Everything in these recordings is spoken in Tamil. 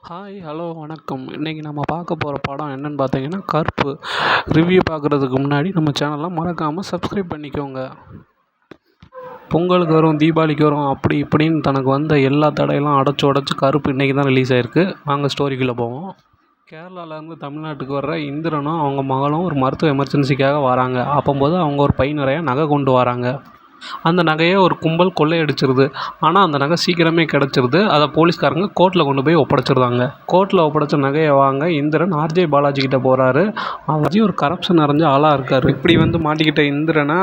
ஹாய் ஹலோ வணக்கம். இன்றைக்கி நம்ம பார்க்க போகிற படம் என்னென்னு பார்த்தீங்கன்னா கருப்பு. ரிவ்யூ பார்க்குறதுக்கு முன்னாடி நம்ம சேனலை மறக்காமல் சப்ஸ்கிரைப் பண்ணிக்கோங்க. பொங்கலுக்கு வரும், தீபாவளிக்கு வரும், அப்படி இப்படின்னு தனக்கு வந்த எல்லா தடையெல்லாம் உடச்சி கருப்பு இன்றைக்கி தான் ரிலீஸ் ஆகிருக்கு. வாங்க ஸ்டோரிக்குள்ளே போவோம். கேரளாவிலேருந்து தமிழ்நாட்டுக்கு வர்ற இந்திரனும் அவங்க மகளும் ஒரு மருத்துவ எமர்ஜென்சிக்காக வராங்க. அப்போது அவங்க ஒரு பை நிறையா நகை கொண்டு வராங்க. அந்த நகையை ஒரு கும்பல் கொள்ளையடிச்சிருது. ஆனால் அந்த நகை சீக்கிரமே கிடச்சிருது. அதை போலீஸ்காரங்க கோர்ட்டில் கொண்டு போய் ஒப்படைச்சிருந்தாங்க. கோர்ட்டில் ஒப்படைச்ச நகையை வாங்க இந்திரன் ஆர்ஜே பாலாஜி கிட்ட போகிறாரு. அவர் ஒரு கரப்ஷன் நிறைஞ்ச ஆளாக இருக்கார். இப்படி மாட்டிக்கிட்ட இந்திரனை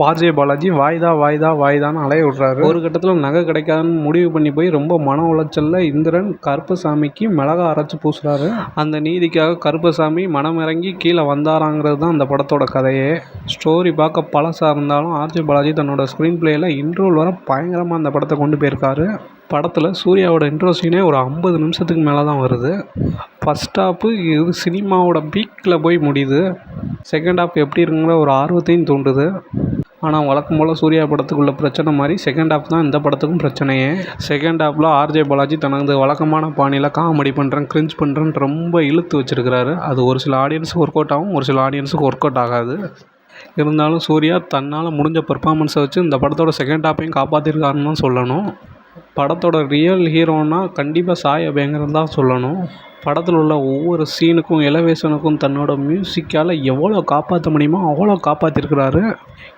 ஆர்ஜே பாலாஜி வாய்தான்னு அலைய விட்றாரு. ஒரு கட்டத்தில் நகை கிடைக்காதுன்னு முடிவு பண்ணி போய் ரொம்ப மன உளைச்சலில் இந்திரன் கருப்பசாமிக்கு மிளகா அரைச்சி பூசுறாரு. அந்த நீதிக்காக கருப்பசாமி மனம் இறங்கி கீழே வந்தாராங்கிறது தான் அந்த படத்தோட கதையே. ஸ்டோரி பார்க்க பழசாக இருந்தாலும் ஆர்ஜே பாலாஜி தன்னோட ஸ்க்ரீன் பிளேயில் இன்ட்ரோல் வர பயங்கரமாக அந்த படத்தை கொண்டு போயிருக்காரு. படத்தில் சூர்யாவோட இன்ட்ரோ சீனே ஒரு 50 நிமிஷத்துக்கு மேலே தான் வருது. ஃபஸ்ட் ஹாப்பு இது சினிமாவோட பீக்கில் போய் முடியுது. செகண்ட் ஹாப் எப்படி இருக்குங்கிற ஒரு ஆர்வத்தையும் தூண்டுது. ஆனால் வழக்கம் போல் சூர்யா படத்துக்குள்ள பிரச்சனை மாதிரி செகண்ட் ஹாப் தான் இந்த படத்துக்கும் பிரச்சனையே. செகண்ட் ஹாப்பில் ஆர்ஜே பாலாஜி தனது வழக்கமான பாணியில் காமெடி பண்ணுறேன், கிரிஞ்ச் பண்ணுறேன்னு ரொம்ப இழுத்து வச்சுருக்கிறாரு. அது ஒரு சில ஆடியன்ஸுக்கு ஒர்க் அவுட் ஆகும், ஒரு சில ஆடியன்ஸுக்கு ஒர்க் அவுட் ஆகாது. இருந்தாலும் சூர்யா தன்னால் முடிஞ்ச பெர்ஃபார்மன்ஸை வச்சு இந்த படத்தோட செகண்ட் ஹாப்பையும் காப்பாற்றிருக்காருன்னு தான் சொல்லணும். படத்தோட ரியல் ஹீரோன்னா கண்டிப்பாக சாய் அபயங்கரன் தான் சொல்லணும். படத்தில் உள்ள ஒவ்வொரு சீனுக்கும் எலவேஷனுக்கும் தன்னோட மியூசிக்கால் எவ்வளோ காப்பாற்ற முடியுமோ அவ்வளோ காப்பாற்றிருக்கிறாரு.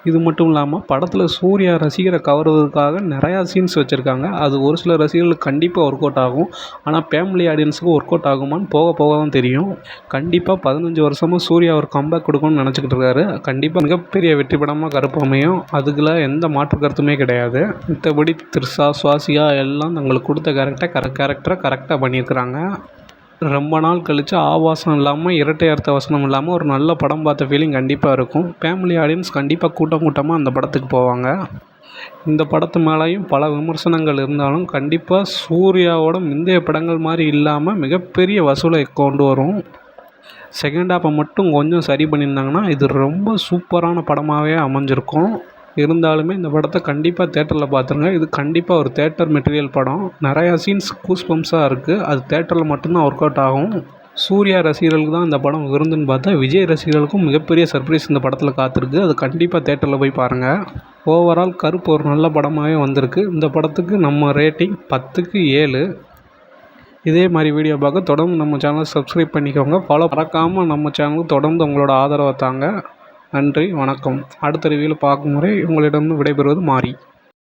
இது மட்டும் இல்லாமல் படத்தில் சூர்யா ரசிகரை கவர்றதுக்காக நிறையா சீன்ஸ் வச்சுருக்காங்க. அது ஒரு சில ரசிகர்களுக்கு கண்டிப்பாக ஒர்க் அவுட் ஆகும். ஆனால் ஃபேமிலி ஆடியன்ஸுக்கு ஒர்க் அவுட் ஆகுமான்னு போக தான் தெரியும். கண்டிப்பாக 15 வருஷமாக சூர்யா ஒரு கம்பேக் கொடுக்கணும்னு நினச்சிக்கிட்டு இருக்காரு. கண்டிப்பாக மிகப்பெரிய வெற்றி படமாக கருப்பு அமையும். அதுக்குள்ள எந்த மாற்று கருத்துமே கிடையாது. மற்றபடி த்ரிஷா, சுவாசியா எல்லாம் தங்களுக்கு கொடுத்த கேரக்டரை கரெக்டாக பண்ணியிருக்கிறாங்க. ரொம்ப நாள் கழித்து ஆபாசம் இல்லாமல் இரட்டை அர்த்த வசனம் இல்லாமல் ஒரு நல்ல படம் பார்த்த ஃபீலிங் கண்டிப்பாக இருக்கும். ஃபேமிலி ஆடியன்ஸ் கண்டிப்பாக கூட்டமாக அந்த படத்துக்கு போவாங்க. இந்த படத்து மேலேயும் பல விமர்சனங்கள் இருந்தாலும் கண்டிப்பாக சூர்யாவோட முந்தைய படங்கள் மாதிரி இல்லாமல் மிகப்பெரிய வசூலை கொண்டு வரும். செகண்ட் ஹாப்பை மட்டும் கொஞ்சம் சரி பண்ணியிருந்தாங்கன்னா இது ரொம்ப சூப்பரான படமாகவே அமைஞ்சிருக்கும். இருந்தாலுமே இந்த படத்தை கண்டிப்பாக தேட்டரில் பார்த்துருங்க. இது கண்டிப்பாக ஒரு தேட்டர் மெட்டீரியல் படம். நிறையா சீன்ஸ் கூஸ் பம்ப்ஸாக இருக்குது. அது தேட்டரில் மட்டும்தான் ஒர்க் அவுட் ஆகும். சூர்யா ரசிகர்களுக்கு தான் இந்த படம் விருந்துன்னு பார்த்தா விஜய் ரசிகர்களுக்கும் மிகப்பெரிய சர்ப்ரைஸ் இந்த படத்தில் காத்திருக்கு. அது கண்டிப்பாக தேட்டரில் போய் பாருங்கள். ஓவரால் கருப்பு ஒரு நல்ல படமாகவே வந்திருக்கு. இந்த படத்துக்கு நம்ம ரேட்டிங் 10க்கு 7. இதே மாதிரி வீடியோ பார்க்க தொடர்ந்து நம்ம சேனலை சப்ஸ்கிரைப் பண்ணிக்கோங்க. மறக்காமல் நம்ம சேனலுக்கு தொடர்ந்து உங்களோட ஆதரவை தாங்க. நன்றி, வணக்கம். அடுத்த ரிவ்யூவில் பார்க்கும் முறை உங்களிடம் விடைபெறுவது மாறி.